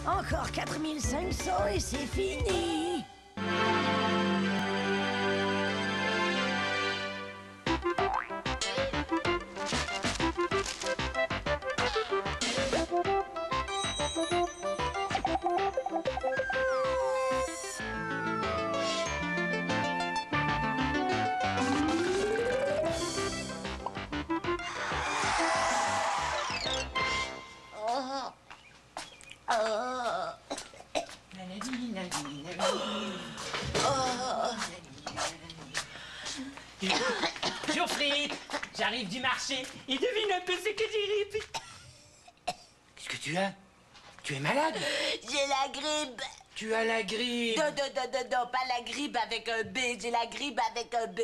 Encore 4500 et c'est fini. Geoffrey, j'arrive du marché et devine un peu ce que j'ai rêvé. Qu'est-ce que tu as? Tu es malade? J'ai la grippe. Tu as la grippe. Non, pas la grippe avec un B, j'ai la grippe avec un B.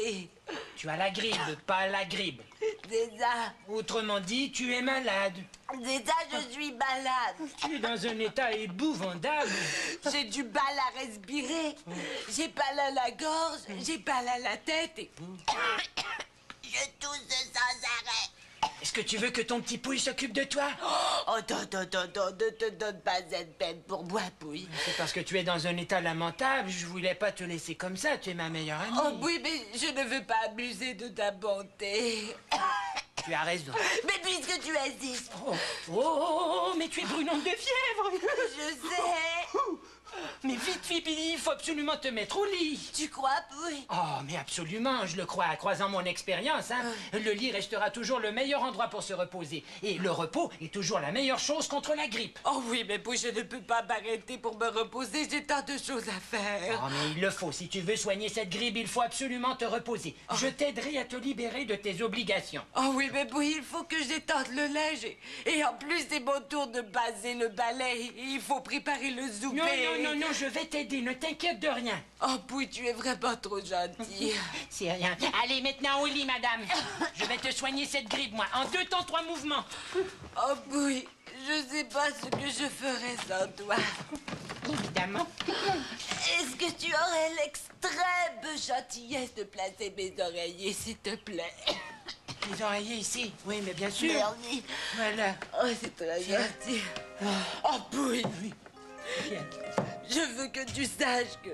Tu as la grippe, pas la grippe. C'est ça, Autrement dit, tu es malade. c'est ça, je suis malade. Tu es dans un état épouvantable. J'ai du mal à respirer. J'ai mal à la gorge, j'ai mal à la tête et... Je tousse sans arrêt. Est-ce que tu veux que ton petit Pouille s'occupe de toi? Oh, non, ne te donne pas cette peine pour moi, Pouille. C'est parce que tu es dans un état lamentable. Je voulais pas te laisser comme ça. Tu es ma meilleure amie. Oh oui, mais je ne veux pas abuser de ta bonté. Tu as raison. Mais puisque tu insistes... Oh, mais tu es brûlante de fièvre. Je sais. Mais vite, Phoebe, il faut absolument te mettre au lit. Tu crois, Pouille? Oh, mais absolument, je le crois, croisant mon expérience, hein. Le lit restera toujours le meilleur endroit pour se reposer. Et le repos est toujours la meilleure chose contre la grippe. Oh oui, mais Pouille, je ne peux pas m'arrêter pour me reposer. J'ai tant de choses à faire. Oh, mais il le faut. Si tu veux soigner cette grippe, il faut absolument te reposer. Je t'aiderai à te libérer de tes obligations. Oh oui, mais Pouille, il faut que j'étende le linge. Et en plus, c'est mon tour de passer le balai. Il faut préparer le souper. Non, je vais t'aider. Ne t'inquiète de rien. Oh, Pouille, tu es vraiment trop gentil. C'est rien. Allez, maintenant au lit, madame. Je vais te soigner cette grippe, moi, en 2 temps 3 mouvements. Oh, Pouille, je sais pas ce que je ferais sans toi. Évidemment. Est-ce que tu aurais l'extrême gentillesse de placer mes oreillers, s'il te plaît? Les oreillers ici? Oui, mais bien sûr. Merci. Voilà. Oh, c'est très gentil. Oh, Pouille. Oui. Viens. Je veux que tu saches que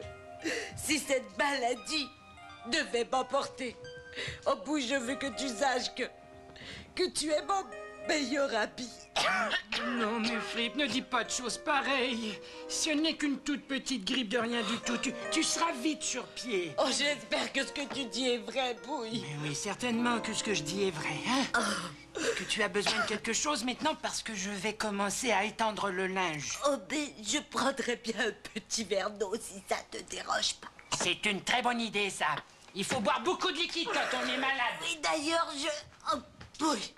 si cette maladie devait m'emporter, oh Pouille, je veux que tu saches que tu es mon meilleur ami. Non, mais Fripp, ne dis pas de choses pareilles. Ce n'est qu'une toute petite grippe de rien du tout. Tu seras vite sur pied. Oh, j'espère que ce que tu dis est vrai, Pouille. Mais oui, certainement que ce que je dis est vrai, hein? Est-ce que tu as besoin de quelque chose maintenant parce que je vais commencer à étendre le linge? Oh, mais je prendrais bien un petit verre d'eau si ça te dérange pas. C'est une très bonne idée, ça. Il faut boire beaucoup de liquide quand on est malade. Oui, d'ailleurs, je... Oh, Pouille.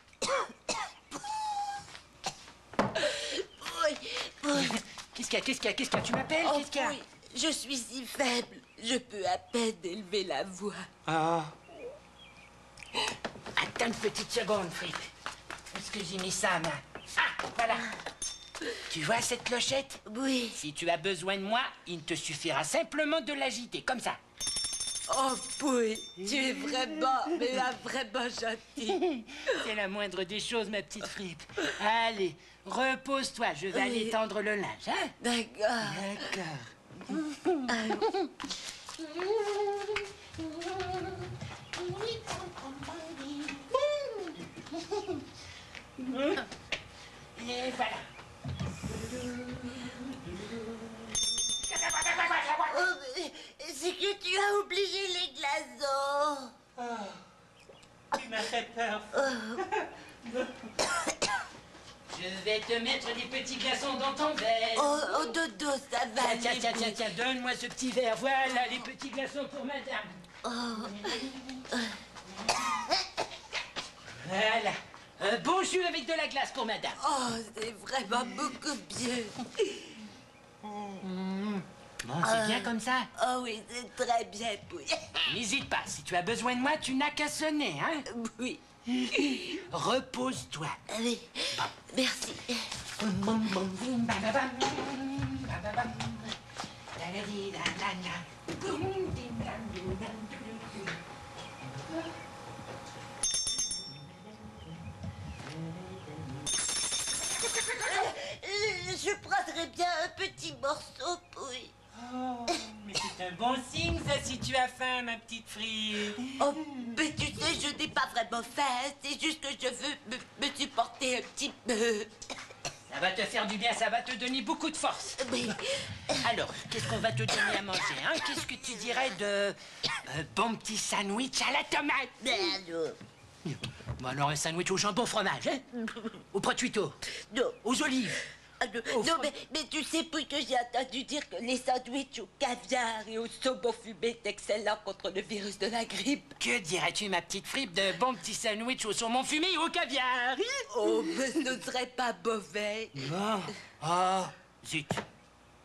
Pouille. Qu'est-ce qu'il y a? Tu m'appelles? Oh, Qu'est-ce qu'il y a? Pouille, je suis si faible. Je peux à peine élever la voix. Ah. Attends une petite seconde, Fripp. Où est-ce que j'ai mis ça, main? Ah, voilà. Tu vois cette clochette? Oui. Si tu as besoin de moi, il te suffira simplement de l'agiter, comme ça. Oh, Pouille, tu es vraiment, mais là, vraiment gentil. C'est la moindre des choses, ma petite Fripp. Allez, repose-toi, je vais aller tendre le linge, hein? D'accord. Et voilà. Oh, mais c'est que tu as oublié les glaçons. Tu m'as fait peur. Je vais te mettre des petits glaçons dans ton verre. Oh, Dodo, ça va. Tiens, donne-moi ce petit verre. Voilà les petits glaçons pour madame. Voilà. Un bon jus avec de la glace pour madame. Oh, c'est vraiment beaucoup mieux. Bon, c'est bien comme ça. Oh oui, c'est très bien, Pouille. N'hésite pas, si tu as besoin de moi, tu n'as qu'à sonner, hein? Oui. Repose-toi. Oui. Merci. Je prendrais bien un petit ma petite frite? Oh, mais tu sais, je n'ai pas vraiment faim. C'est juste que je veux me supporter un petit peu. Ça va te faire du bien, ça va te donner beaucoup de force. Oui. Alors, qu'est-ce qu'on va te donner à manger, hein? Qu'est-ce que tu dirais de... bon petit sandwich à la tomate? Mais alors? Bon, alors un sandwich au jambon fromage, hein? Au prosciutto? Non. Aux olives? Ah, non, mais tu sais, puis que j'ai entendu dire que les sandwichs au caviar et au saumon fumé est excellent contre le virus de la grippe. Que dirais-tu, ma petite fripe, de bon petit sandwich au saumon fumé et au caviar? Oh, mais ce ne serait pas mauvais. Bon. Oh, zut.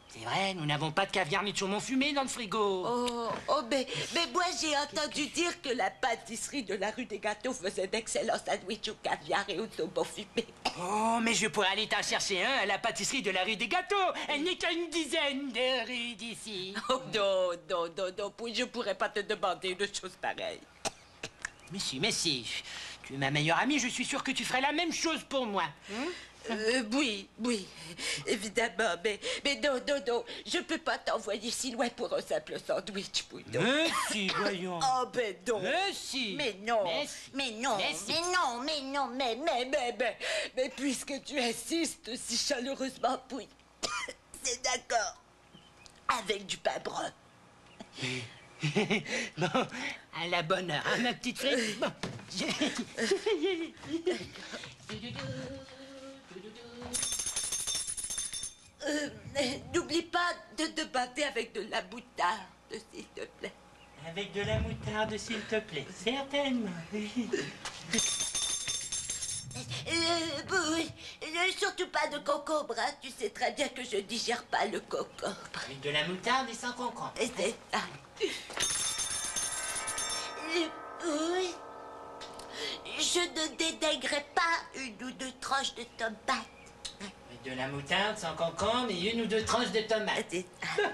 C'est vrai, nous n'avons pas de caviar ni de saumon fumé dans le frigo. Mais moi j'ai entendu dire que la pâtisserie de la rue des Gâteaux faisait d'excellents sandwichs au caviar et au saumon fumé. Oh, mais je pourrais aller t'en chercher un à la pâtisserie de la rue des Gâteaux. Elle n'est qu'à une dizaine de rues d'ici. Oh non, puis je pourrais pas te demander une chose pareille. Mais si. Tu es ma meilleure amie, je suis sûr que tu ferais la même chose pour moi. Oui, évidemment, mais non, je peux pas t'envoyer si loin pour un simple sandwich, Pouillon. Mais si, voyons. Oh, ben non. Mais si. Mais non. Mais non, Mais puisque tu insistes si chaleureusement, Pouille, c'est d'accord. Avec du pain brun. Bon, à la bonne heure, hein, ma petite frite. Bon. N'oublie pas de demander avec de la moutarde, s'il te plaît. Avec de la moutarde, s'il te plaît. Certainement. Oui, surtout pas de concombre, hein. Tu sais très bien que je digère pas le concombre. Avec de la moutarde et sans concombre. Et c'est ça. Oui. Je ne dédaignerai pas une ou deux tranches de tomate. Avec de la moutarde sans concombre et une ou deux tranches de tomates. C'est ça.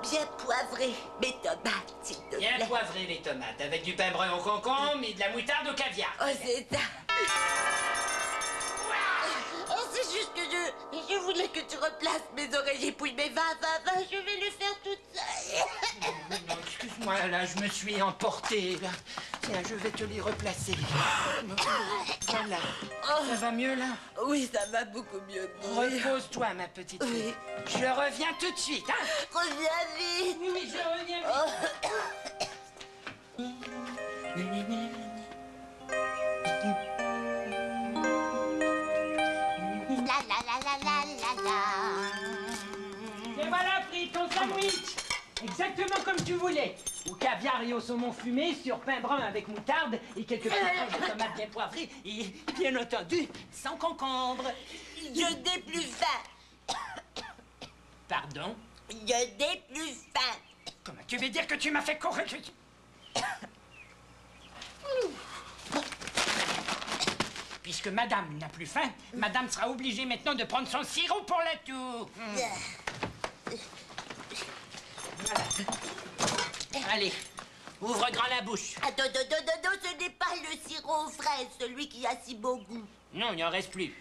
Bien poivrer mes tomates, s'il te plaît. Bien poivrer les tomates, avec du pain brun au concombre et de la moutarde au caviar. Oh, c'est ça. Oh, c'est juste que je voulais que tu replaces mes oreillers, puis mais va, je vais le faire toute seule. Non, excuse-moi, là, je me suis emportée, là. Tiens, je vais te les replacer. Voilà. Ça va mieux, là? Oui, ça va beaucoup mieux. Repose-toi, ma petite fille. Oui. Je reviens tout de suite, hein? Reviens vite. Oui, je reviens vite. Et voilà, pris ton sandwich. Exactement comme tu voulais. Au caviar et au saumon fumé, sur pain brun avec moutarde et quelques petites tranches de tomates bien poivrées et, bien entendu, sans concombre. Je n'ai plus faim. Pardon? Je n'ai plus faim. Comment tu veux dire que tu m'as fait courir? Puisque madame n'a plus faim, madame sera obligée maintenant de prendre son sirop pour la toux. Voilà. Allez, ouvre grand la bouche. Attends, ce n'est pas le sirop aux fraises, celui qui a si beau goût. Non, il n'y en reste plus.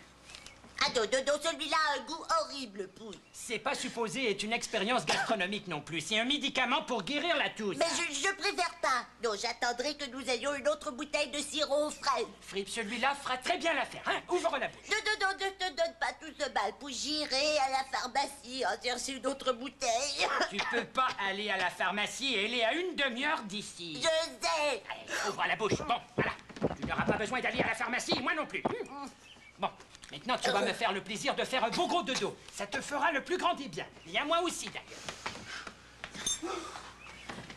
Attends, celui-là a un goût horrible, Pouille. C'est pas supposé être une expérience gastronomique non plus. C'est un médicament pour guérir la toux. Mais je préfère pas. Non, j'attendrai que nous ayons une autre bouteille de sirop aux fraises. Frippe, celui-là fera très bien l'affaire, hein? Ouvre la bouche. Non, ne te donne pas tout ce mal. Pouille, j'irai à la pharmacie en chercher une autre bouteille. Tu peux pas aller à la pharmacie, elle est à une demi-heure d'ici. Je sais. Allez, ouvre la bouche. Bon, voilà. Tu n'auras pas besoin d'aller à la pharmacie, moi non plus. Bon, maintenant tu vas me faire le plaisir de faire un beau gros dodo. Ça te fera le plus grand des biens. Et à moi aussi, d'ailleurs.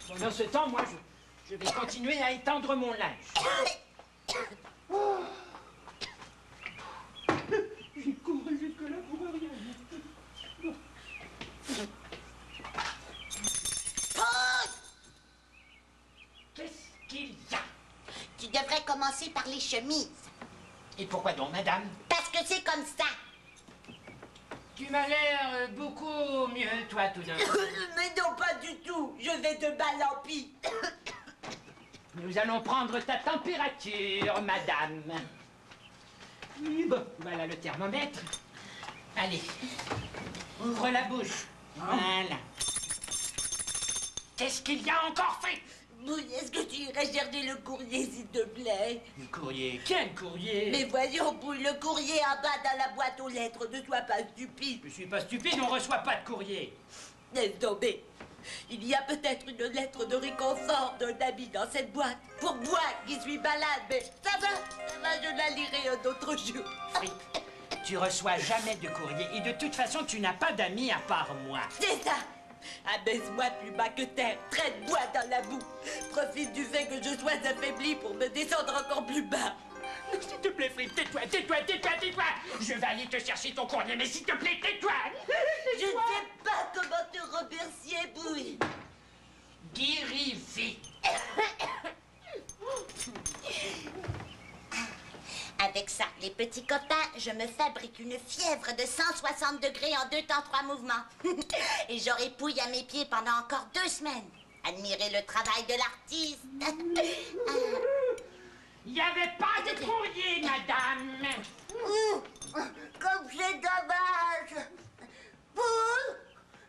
Pendant ce temps, moi, je vais continuer à étendre mon linge. J'ai couru jusque-là pour rien. Qu'est-ce qu'il y a? Tu devrais commencer par les chemises. Et pourquoi donc, madame? Parce que c'est comme ça. Tu m'as l'air beaucoup mieux, toi, tout d'un coup. Mais non, pas du tout. Je vais de mal en pis. Nous allons prendre ta température, madame. Oui, bon, voilà le thermomètre. Allez, ouvre la bouche. Voilà. Qu'est-ce qu'il y a encore fait? Bouille, est-ce que tu irais chercher le courrier, s'il te plaît? Le courrier? Quel courrier? Mais voyons, Bouille, le courrier en bas dans la boîte aux lettres. Ne sois pas stupide. Je suis pas stupide, on reçoit pas de courrier. Laisse tomber. Il y a peut-être une lettre de réconfort d'un ami dans cette boîte. Pour moi, qui suis malade, mais ça va, je la lirai un autre jour. Frippe, tu reçois jamais de courrier et de toute façon, tu n'as pas d'amis à part moi. C'est ça. Abaisse-moi plus bas que terre, traîne-moi dans la boue. Profite du fait que je sois affaibli pour me descendre encore plus bas. S'il te plaît, Frippe, tais-toi, tais-toi, tais-toi, tais-toi. Je vais aller te chercher ton courrier, mais s'il te plaît, tais-toi. Je ne sais pas comment te remercier, Bouille. Guéris vite. Avec ça, les petits copains, je me fabrique une fièvre de 160 degrés en 2 temps 3 mouvements. Et j'aurai Pouille à mes pieds pendant encore 2 semaines. Admirez le travail de l'artiste. Il n'y avait pas de courrier, madame. Comme c'est dommage. Pouille,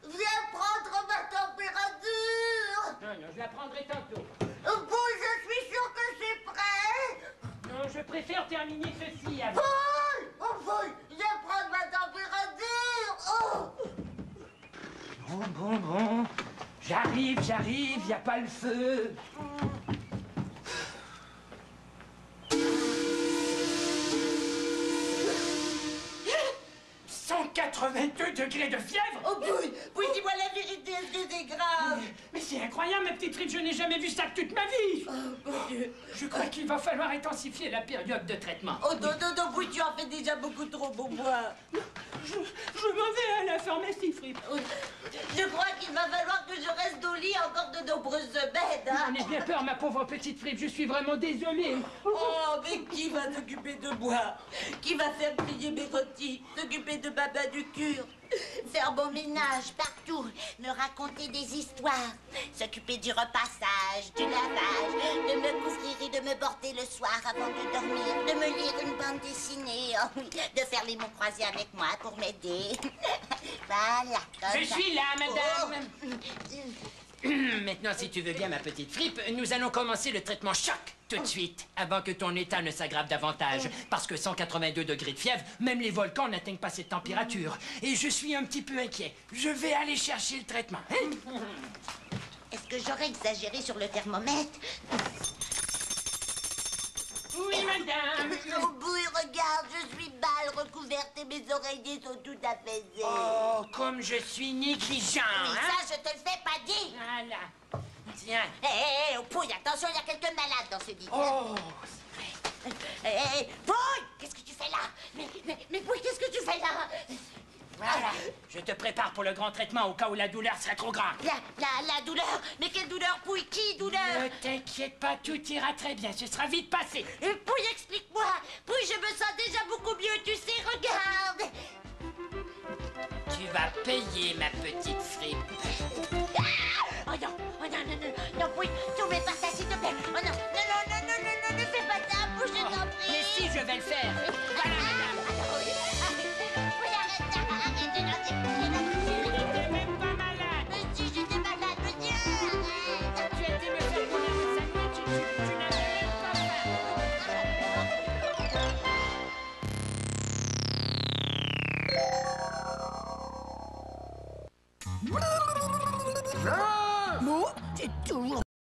viens prendre ma température. Non, je la prendrai tantôt. Pouille, je suis sûre que c'est prêt. Non, je préfère terminer ceci avant. Pouille, oh Pouille, viens prendre ma température. Oh. Bon. J'arrive, y a pas le feu. 182 degrés de fièvre. Oh, Bouille, dis-moi la vérité, est-ce que c'est grave? Mais c'est incroyable, ma petite Frippe, je n'ai jamais vu ça de toute ma vie. Oh, mon Dieu. Je crois qu'il va falloir intensifier la période de traitement. Oh, non, Bouille, tu en fais déjà beaucoup trop pour moi. Je m'en vais à la pharmacie, Frippe. Oh, je crois qu'il va falloir que je reste au lit encore de nombreuses semaines, hein. J'en ai bien peur, ma pauvre petite Frippe, je suis vraiment désolée. Oh, mais qui va s'occuper de moi? Qui va faire plier mes rôtis? S'occuper de ma manucure? Faire mon ménage partout, me raconter des histoires, s'occuper du repassage, du lavage, de me couvrir et de me border le soir avant de dormir, de me lire une bande dessinée, oh oui, de faire les mots croisés avec moi pour m'aider. Voilà. Je suis là, madame. Maintenant, si tu veux bien, ma petite Frippe, nous allons commencer le traitement choc tout de suite, avant que ton état ne s'aggrave davantage. Parce que 182 degrés de fièvre, même les volcans n'atteignent pas cette température. Et je suis un petit peu inquiet. Je vais aller chercher le traitement. Hein? Est-ce que j'aurais exagéré sur le thermomètre? Oui, madame. Oh, Bouille, regarde, je suis mal recouverte et mes oreillers sont tout apaisés. Oh, comme je suis négligent, Mais hein? ça, je te le fais pas dire. Voilà. Tiens. Hé, oh, Pouille, attention, il y a quelques malades dans ce lit. Oh, Hé, Pouille, qu'est-ce que tu fais là? Mais Pouille, qu'est-ce que tu fais là? voilà. Je te prépare pour le grand traitement au cas où la douleur serait trop grande. La douleur? Mais quelle douleur, Pouille? Qui douleur? Ne t'inquiète pas, tout ira très bien. Ce sera vite passé. Pouille, explique-moi. Pouille, je me sens déjà beaucoup mieux, tu sais, regarde. Tu vas payer, ma petite Frippe. Oh non, non, Pouille, n'oublie pas ça, s'il te plaît. Oh non, ne fais pas ça, Pouille, je t'en prie. Mais si, je vais le faire. Voilà, madame. Pouille, arrête, non, c'est Tu n'étais même pas malade. Mais si, j'étais malade, mais tiens, arrête. Tu étais me faire pour la sandwich, tu n'avais même pas Bon, c'est toujours